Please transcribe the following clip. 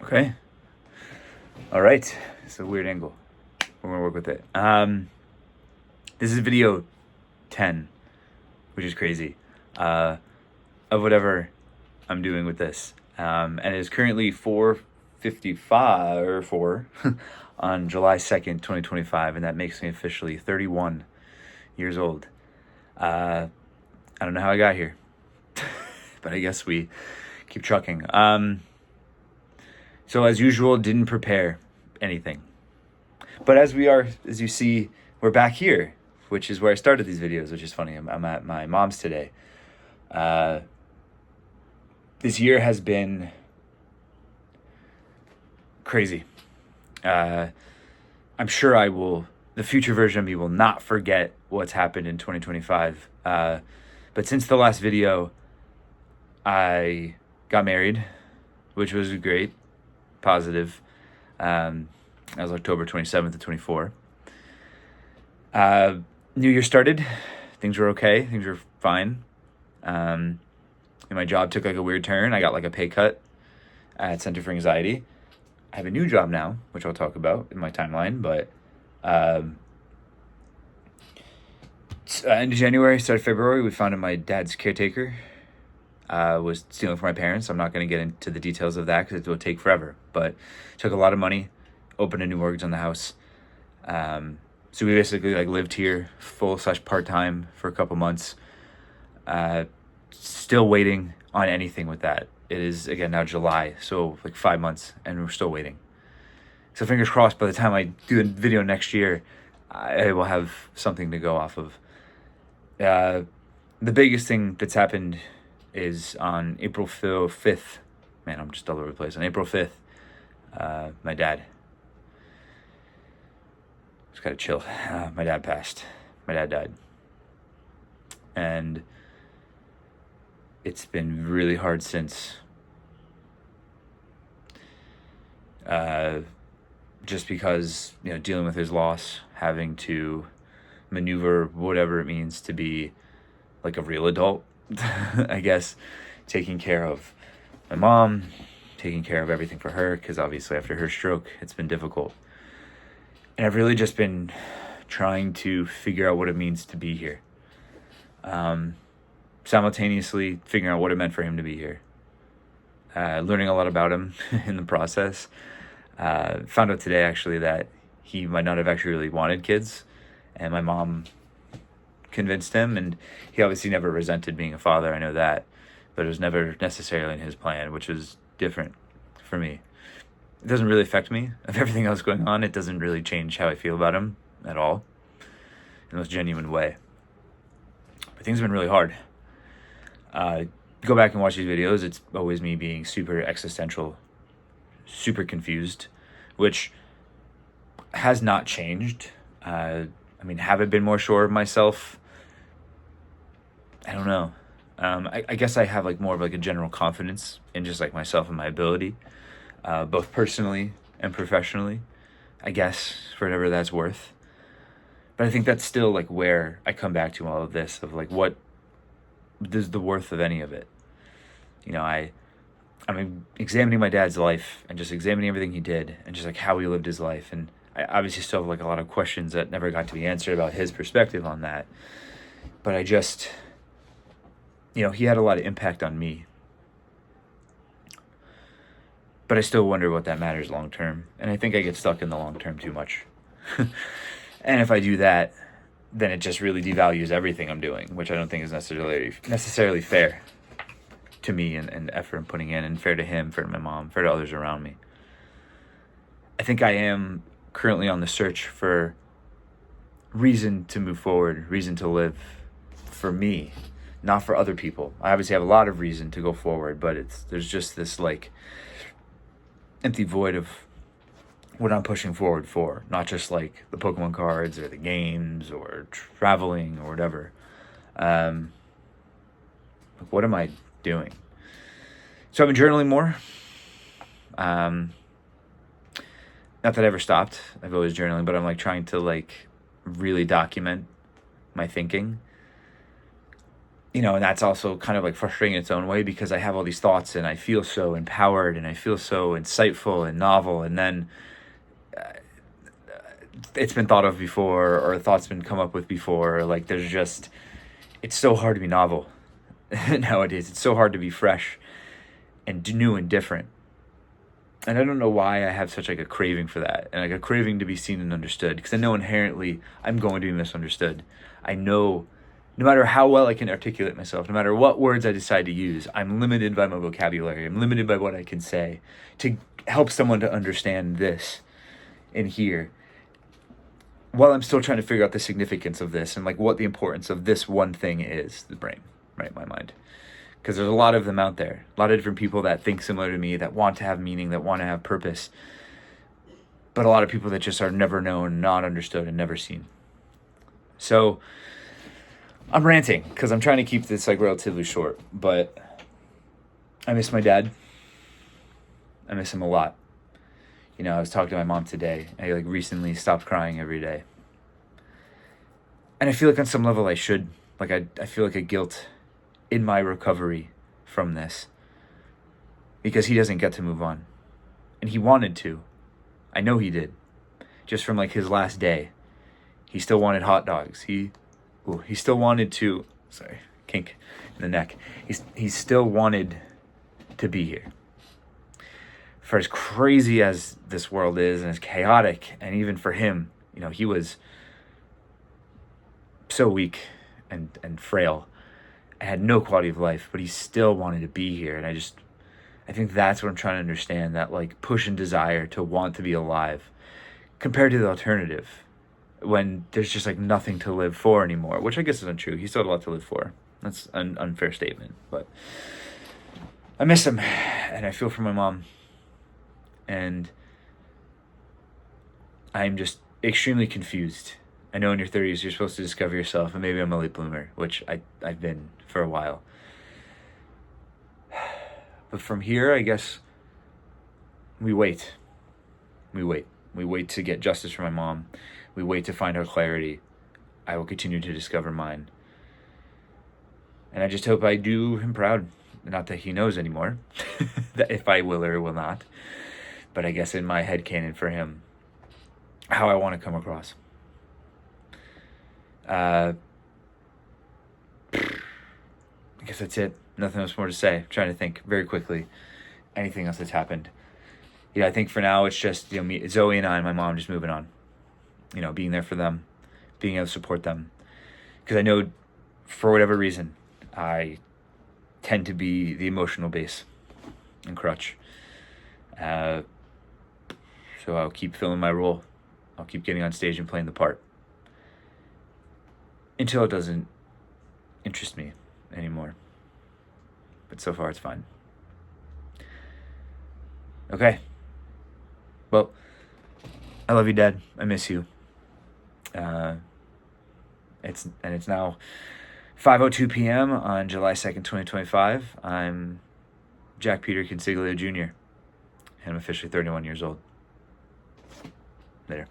Okay. All right. It's a weird angle. We're gonna work with it. This is video 10, which is crazy, of whatever I'm doing with this. And it is currently 4:55 or 4 on July 2nd, 2025, and that makes me officially 31 years old. I don't know how I got here, but I guess we keep trucking. So as usual, didn't prepare anything. But as you see, we're back here, which is where I started these videos, which is funny. I'm at my mom's today. This year has been crazy. I'm sure the future version of me will not forget what's happened in 2025. But since the last video, I got married, which was great, positive. That was October 27th to 24. New Year started. Things were okay. Things were fine. And my job took like a weird turn. I got like a pay cut at Center for Anxiety. I have a new job now, which I'll talk about in my timeline. But end of January, start of February, we found out my dad's caretaker was stealing from my parents. I'm not going to get into the details of that because it will take forever. But took a lot of money, opened a new mortgage on the house. So we basically like lived here full/part-time for a couple months. Still waiting on anything with that. It is again now July, so like 5 months, and we're still waiting. So fingers crossed, by the time I do a video next year, I will have something to go off of. The biggest thing that's happened is on April 5th. Man, I'm just all over the place. On April 5th, my dad. Just gotta chill. My dad passed. My dad died. And it's been really hard since. Just because, dealing with his loss, having to maneuver whatever it means to be like a real adult, I guess, taking care of my mom, taking care of everything for her, because obviously after her stroke, it's been difficult. And I've really just been trying to figure out what it means to be here. Simultaneously figuring out what it meant for him to be here. Learning a lot about him in the process. Found out today, actually, that he might not have actually really wanted kids. And my mom convinced him, and he obviously never resented being a father, I know that. But it was never necessarily in his plan, which was different for me. It doesn't really affect me. Of everything else going on, it doesn't really change how I feel about him at all, in the most genuine way. But things have been really hard. Go back and watch these videos. It's always me being super existential, super confused, which has not changed. Have I been more sure of myself? I don't know. I guess I have like more of like a general confidence in just like myself and my ability, both personally and professionally, I guess, for whatever that's worth. But I think that's still like where I come back to all of this, of like, what is the worth of any of it? I'm examining my dad's life and just examining everything he did and just like how he lived his life. And I obviously still have like a lot of questions that never got to be answered about his perspective on that. But I just, he had a lot of impact on me. But I still wonder what that matters long term. And I think I get stuck in the long term too much. And if I do that, then it just really devalues everything I'm doing, which I don't think is necessarily fair to me and effort I'm putting in, and fair to him, fair to my mom, fair to others around me. I think I am currently on the search for reason to move forward, reason to live for me, not for other people. I obviously have a lot of reason to go forward, but there's just this like empty void of what I'm pushing forward for, not just like the Pokemon cards or the games or traveling or whatever. What am I doing? So I've been journaling more. Not that I ever stopped. I've always journaling, but I'm like trying to like really document my thinking. And that's also kind of like frustrating in its own way, because I have all these thoughts and I feel so empowered and I feel so insightful and novel, and then it's been thought of before, or a thought's been come up with before. Like, it's so hard to be novel nowadays. It's so hard to be fresh and new and different. And I don't know why I have such like a craving for that, and like a craving to be seen and understood, because I know inherently I'm going to be misunderstood. I know no matter how well I can articulate myself, no matter what words I decide to use, I'm limited by my vocabulary. I'm limited by what I can say to help someone to understand this and here, while I'm still trying to figure out the significance of this and like what the importance of this one thing is, the brain, right? My mind. Because there's a lot of them out there, a lot of different people that think similar to me, that want to have meaning, that want to have purpose, but a lot of people that just are never known, not understood, and never seen. So I'm ranting because I'm trying to keep this like relatively short, but I miss my dad. I miss him a lot. I was talking to my mom today. I like recently stopped crying every day. And I feel like on some level I should. Like I feel like a guilt in my recovery from this, because he doesn't get to move on. And he wanted to. I know he did. Just from like his last day. He still wanted hot dogs. He still wanted to, kink in the neck. He still wanted to be here. For as crazy as this world is and as chaotic, and even for him, he was so weak and frail and had no quality of life, but he still wanted to be here. And I think that's what I'm trying to understand, that like push and desire to want to be alive compared to the alternative, when there's just like nothing to live for anymore, which I guess isn't true. He still had a lot to live for. That's an unfair statement, but I miss him and I feel for my mom. And I'm just extremely confused. I know in your 30s you're supposed to discover yourself, and maybe I'm a late bloomer, which I've been for a while. But from here, I guess we wait. We wait to get justice for my mom. We wait to find our clarity. I will continue to discover mine. And I just hope I do him proud. Not that he knows anymore, that if I will or will not. But I guess in my headcanon for him, how I want to come across. I guess that's it. Nothing else more to say. I'm trying to think very quickly. Anything else that's happened. I think for now it's just, me, Zoe and I and my mom just moving on. Being there for them, being able to support them. Because I know for whatever reason, I tend to be the emotional base and crutch. So I'll keep filling my role. I'll keep getting on stage and playing the part until it doesn't interest me anymore. But so far it's fine. Okay. Well, I love you, Dad. I miss you. It's now 5:02 p.m. on July 2nd, 2025. I'm Jack Peter Consiglio Jr. and I'm officially 31 years old. Later.